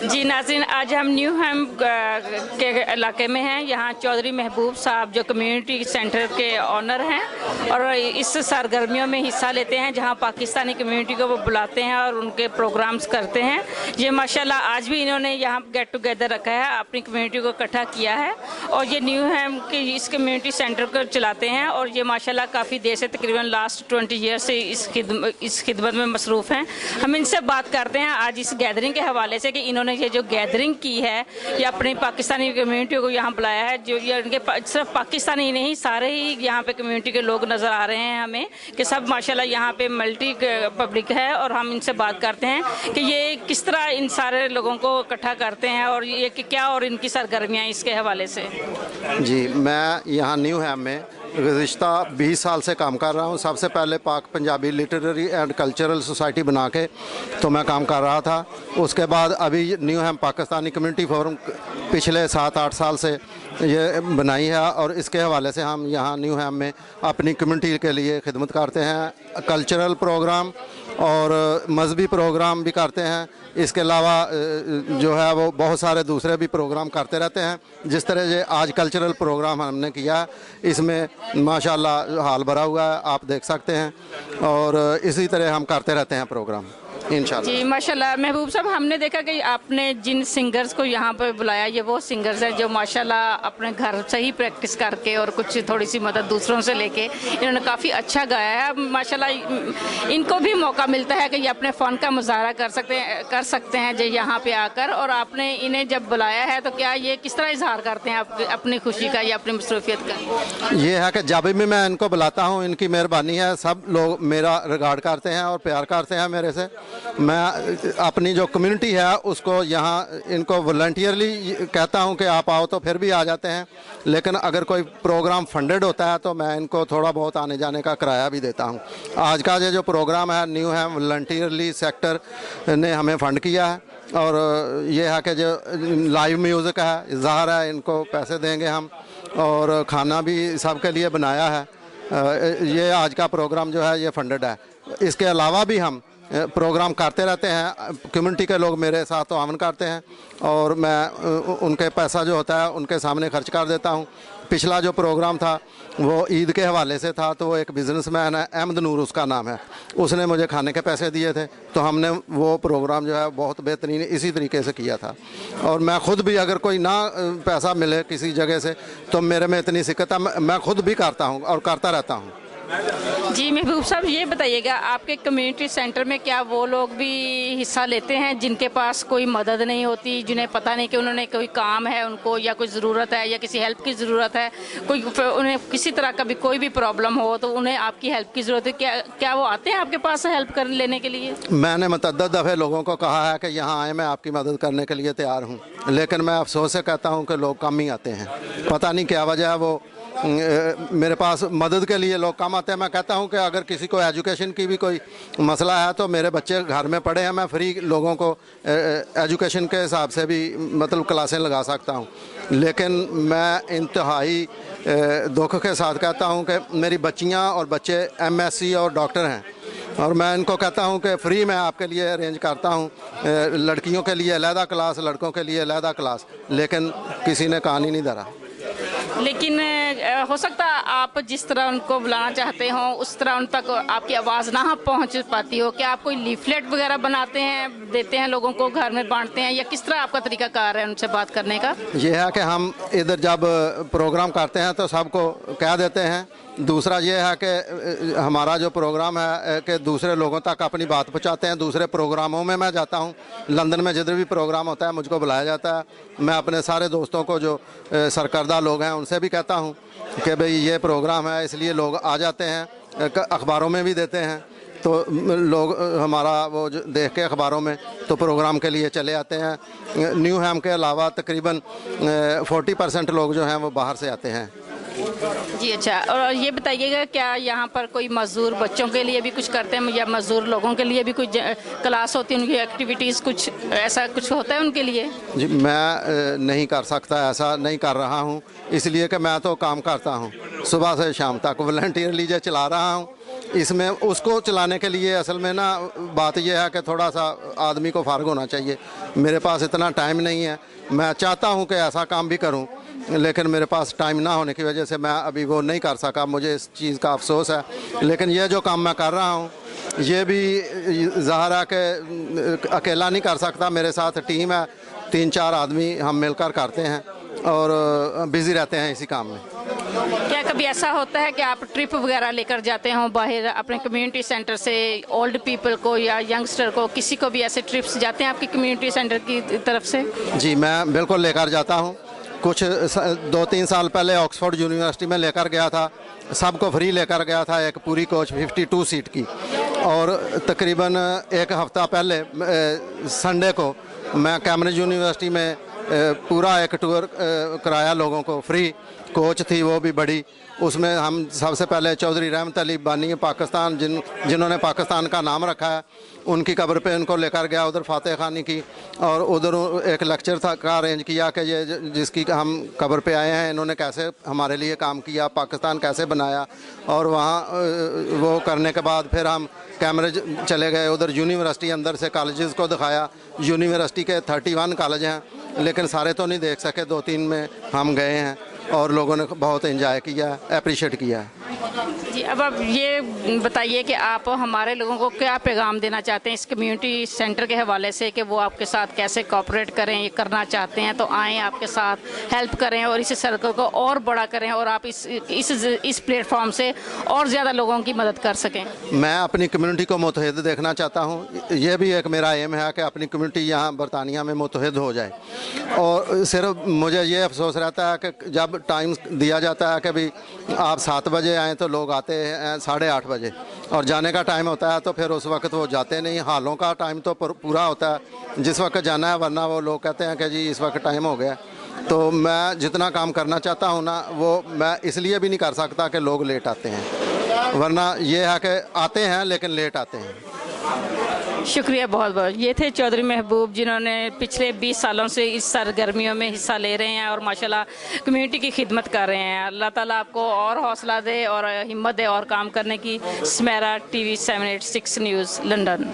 जी नाज़रीन, आज हम न्यू हैम के इलाके में हैं। यहाँ चौधरी महबूब साहब जो कम्युनिटी सेंटर के ऑनर हैं और इस सरगर्मियों में हिस्सा लेते हैं जहाँ पाकिस्तानी कम्युनिटी को वो बुलाते हैं और उनके प्रोग्राम्स करते हैं। ये माशाल्लाह आज भी इन्होंने यहाँ गेट टुगेदर रखा है, अपनी कम्युनिटी को इकट्ठा किया है और ये न्यू हैम के इस कम्युनिटी सेंटर को चलाते हैं और ये माशाल्लाह काफ़ी देर से तकरीबन लास्ट 20 ईयर से इस खिदमत में मसरूफ़ हैं। हम इनसे बात करते हैं आज इस गैदरिंग के हवाले से कि इन्होंने ये जो गैदरिंग की है ये अपनी पाकिस्तानी कम्युनिटी को यहाँ बुलाया है। जो ये उनके सिर्फ पाकिस्तानी ही नहीं, सारे ही यहाँ पे कम्युनिटी के लोग नज़र आ रहे हैं हमें कि सब माशाल्लाह यहाँ पे मल्टी पब्लिक है और हम इनसे बात करते हैं कि ये किस तरह इन सारे लोगों को इकट्ठा करते हैं और ये कि क्या और इनकी सरगर्मियाँ इसके हवाले से। जी, मैं यहाँ न्यू हैम में गुज़िश्ता 20 साल से काम कर रहा हूँ। सबसे पहले पाक Punjabi literary and cultural society बना के तो मैं काम कर रहा था। उसके बाद अभी न्यू हैम पाकिस्तानी कम्युनिटी फोरम पिछले 7-8 साल से ये बनाई है और इसके हवाले से हम यहाँ न्यू हैम में अपनी कम्युनिटी के लिए खिदमत करते हैं। कल्चरल प्रोग्राम और मजहबी प्रोग्राम भी करते हैं। इसके अलावा जो है वो बहुत सारे दूसरे भी प्रोग्राम करते रहते हैं। जिस तरह ये आज कल्चरल प्रोग्राम हमने किया, इसमें माशाल्लाह हाल भरा हुआ है, आप देख सकते हैं। और इसी तरह हम करते रहते हैं प्रोग्राम इंशाल्लाह। जी माशाल्लाह। महबूब साहब, हमने देखा कि आपने जिन सिंगर्स को यहाँ पर बुलाया ये वो सिंगर्स हैं जो माशाल्लाह अपने घर से ही प्रैक्टिस करके और कुछ थोड़ी सी मदद दूसरों से लेके इन्होंने काफ़ी अच्छा गाया है। माशाल्लाह इनको भी मौका मिलता है कि ये अपने फ़न का मुजाहरा कर सकते हैं जो यहाँ पे आकर। और आपने इन्हें जब बुलाया है तो क्या ये किस तरह इजहार करते हैं अपनी खुशी का या अपनी मसरूफियत का? ये है कि जब भी मैं इनको बुलाता हूँ, इनकी मेहरबानी है, सब लोग मेरा रिगार्ड करते हैं और प्यार करते हैं मेरे से। मैं अपनी जो कम्युनिटी है उसको यहाँ इनको वॉलंटियरली कहता हूँ कि आप आओ, तो फिर भी आ जाते हैं। लेकिन अगर कोई प्रोग्राम फंडेड होता है तो मैं इनको थोड़ा बहुत आने जाने का किराया भी देता हूँ। आज का ये जो प्रोग्राम है न्यू हैम वॉलंटियरली सेक्टर ने हमें फ़ंड किया है और ये है कि जो लाइव म्यूज़िक है, ज़ाहिर है इनको पैसे देंगे हम, और खाना भी सबके लिए बनाया है। ये आज का प्रोग्राम जो है ये फंडेड है। इसके अलावा भी हम प्रोग्राम करते रहते हैं। कम्युनिटी के लोग मेरे साथ ताउन करते हैं और मैं उनके पैसा जो होता है उनके सामने खर्च कर देता हूं। पिछला जो प्रोग्राम था वो ईद के हवाले से था, तो वो एक बिज़नेसमैन है, अहमद नूर उसका नाम है, उसने मुझे खाने के पैसे दिए थे, तो हमने वो प्रोग्राम जो है बहुत बेहतरीन इसी तरीके से किया था। और मैं ख़ुद भी अगर कोई ना पैसा मिले किसी जगह से तो मेरे में इतनी सिक्कत है, मैं ख़ुद भी करता हूँ और करता रहता हूँ। जी महबूब साहब, ये बताइएगा आपके कम्युनिटी सेंटर में क्या वो लोग भी हिस्सा लेते हैं जिनके पास कोई मदद नहीं होती, जिन्हें पता नहीं कि उन्होंने कोई काम है उनको या कोई ज़रूरत है या किसी हेल्प की ज़रूरत है, कोई उन्हें किसी तरह का भी कोई भी प्रॉब्लम हो तो उन्हें आपकी हेल्प की ज़रूरत है, क्या वो आते हैं आपके पास हेल्प कर लेने के लिए? मैंने मुतअद्दिद दफ़े लोगों को कहा है कि यहाँ आए, मैं आपकी मदद करने के लिए तैयार हूँ, लेकिन मैं अफसोस से कहता हूँ कि लोग कम ही आते हैं। पता नहीं क्या वजह है, वो मेरे पास मदद के लिए लोग कम आते हैं। मैं कहता हूं कि अगर किसी को एजुकेशन की भी कोई मसला है तो मेरे बच्चे घर में पढ़े हैं, मैं फ्री लोगों को एजुकेशन के हिसाब से भी मतलब क्लासें लगा सकता हूं। लेकिन मैं इंतहाई दुख के साथ कहता हूं कि मेरी बच्चियां और बच्चे MSc और डॉक्टर हैं और मैं इनको कहता हूं कि फ्री मैं आपके लिए अरेंज करता हूं, लड़कियों के लिए अलहदा क्लास, लड़कों के लिए अलहदा क्लास, लेकिन किसी ने कान ही नहीं धरा। लेकिन हो सकता है आप जिस तरह उनको बुलाना चाहते हो उस तरह उन तक आपकी आवाज़ ना पहुंच पाती हो। क्या आप कोई लीफलेट वगैरह बनाते हैं, देते हैं लोगों को, घर में बांटते हैं, या किस तरह आपका तरीकाकार है उनसे बात करने का? यह है कि हम इधर जब प्रोग्राम करते हैं तो सबको कह देते हैं। दूसरा ये है कि हमारा जो प्रोग्राम है कि दूसरे लोगों तक अपनी बात पहुंचाते हैं। दूसरे प्रोग्रामों में मैं जाता हूं, लंदन में जिधर भी प्रोग्राम होता है मुझको बुलाया जाता है। मैं अपने सारे दोस्तों को जो सरकर्दा लोग हैं उनसे भी कहता हूं कि भाई ये प्रोग्राम है, इसलिए लोग आ जाते हैं। अखबारों में भी देते हैं तो लोग हमारा वो जो देख के अखबारों में तो प्रोग्राम के लिए चले आते हैं। न्यू हैम के अलावा तकरीबन 40% लोग जो हैं वो बाहर से आते हैं। जी अच्छा। और ये बताइएगा क्या यहाँ पर कोई मज़दूर बच्चों के लिए भी कुछ करते हैं या मज़दूर लोगों के लिए भी कुछ क्लास होती है, उनकी एक्टिविटीज़ कुछ ऐसा कुछ होता है उनके लिए? जी मैं नहीं कर सकता, ऐसा नहीं कर रहा हूँ, इसलिए कि मैं तो काम करता हूँ सुबह से शाम तक, वॉलंटियरली जो चला रहा हूँ इसमें उसको चलाने के लिए असल में ना बात यह है कि थोड़ा सा आदमी को फार्ग होना चाहिए। मेरे पास इतना टाइम नहीं है। मैं चाहता हूं कि ऐसा काम भी करूं, लेकिन मेरे पास टाइम ना होने की वजह से मैं अभी वो नहीं कर सका। मुझे इस चीज़ का अफसोस है। लेकिन ये जो काम मैं कर रहा हूँ ये भी ज़ाहिर है कि अकेला नहीं कर सकता। मेरे साथ टीम है, 3-4 आदमी हम मिलकर करते हैं और बिज़ी रहते हैं इसी काम में। क्या कभी ऐसा होता है कि आप ट्रिप वगैरह लेकर जाते हो बाहर अपने कम्युनिटी सेंटर से ओल्ड पीपल को या यंगस्टर को, किसी को भी ऐसे ट्रिप्स जाते हैं आपकी कम्युनिटी सेंटर की तरफ से? जी मैं बिल्कुल लेकर जाता हूँ। कुछ 2-3 साल पहले ऑक्सफोर्ड यूनिवर्सिटी में लेकर गया था, सबको फ्री लेकर गया था, एक पूरी कोच 52 सीट की। और तकरीबन एक हफ़्ता पहले संडे को मैं कैम्ब्रिज यूनिवर्सिटी में पूरा एक टूर कराया लोगों को, फ्री कोच थी वो भी बड़ी। उसमें हम सबसे पहले चौधरी रहमत अली बानी पाकिस्तान जिन्होंने पाकिस्तान का नाम रखा है, उनकी कब्र पे उनको लेकर गया, उधर फातह खानी की। और उधर एक लेक्चर था का अरेंज किया कि ये जिसकी हम कब्र पे आए हैं इन्होंने कैसे हमारे लिए काम किया, पाकिस्तान कैसे बनाया। और वहाँ वो करने के बाद फिर हम कैम्ब्रिज चले गए, उधर यूनिवर्सिटी अंदर से कॉलेजेस को दिखाया। यूनिवर्सिटी के 31 कॉलेज हैं, लेकिन सारे तो नहीं देख सके, 2-3 में हम गए हैं और लोगों ने बहुत एंजॉय किया, अप्रिशिएट किया। जी, अब आप ये बताइए कि आप हमारे लोगों को क्या पैगाम देना चाहते हैं इस कम्युनिटी सेंटर के हवाले से, कि वो आपके साथ कैसे कोऑपरेट करें, ये करना चाहते हैं तो आएँ आपके साथ हेल्प करें और इस सर्कल को और बड़ा करें और आप इस प्लेटफॉर्म से और ज़्यादा लोगों की मदद कर सकें। मैं अपनी कम्युनिटी को मुतहद देखना चाहता हूँ। ये भी एक मेरा एम है कि अपनी कम्युनिटी यहाँ बरतानिया में मुतहद हो जाए। और सिर्फ मुझे ये अफसोस रहता है कि जब टाइम दिया जाता है कि भाई आप 7 बजे आएँ तो लोग आते हैं 8:30 बजे, और जाने का टाइम होता है तो फिर उस वक्त वो जाते नहीं। हालों का टाइम तो पूरा होता है जिस वक्त जाना है, वरना वो लोग कहते हैं कि जी इस वक्त टाइम हो गया। तो मैं जितना काम करना चाहता हूँ ना, वो मैं इसलिए भी नहीं कर सकता कि लोग लेट आते हैं, वरना ये है कि आते हैं लेकिन लेट आते हैं। शुक्रिया बहुत बहुत। ये थे चौधरी महबूब, जिन्होंने पिछले 20 सालों से इस सरगर्मियों में हिस्सा ले रहे हैं और माशाल्लाह कम्युनिटी की खिदमत कर रहे हैं। अल्लाह ताला आपको और हौसला दे और हिम्मत दे और काम करने की। Smera TV 786 news, London.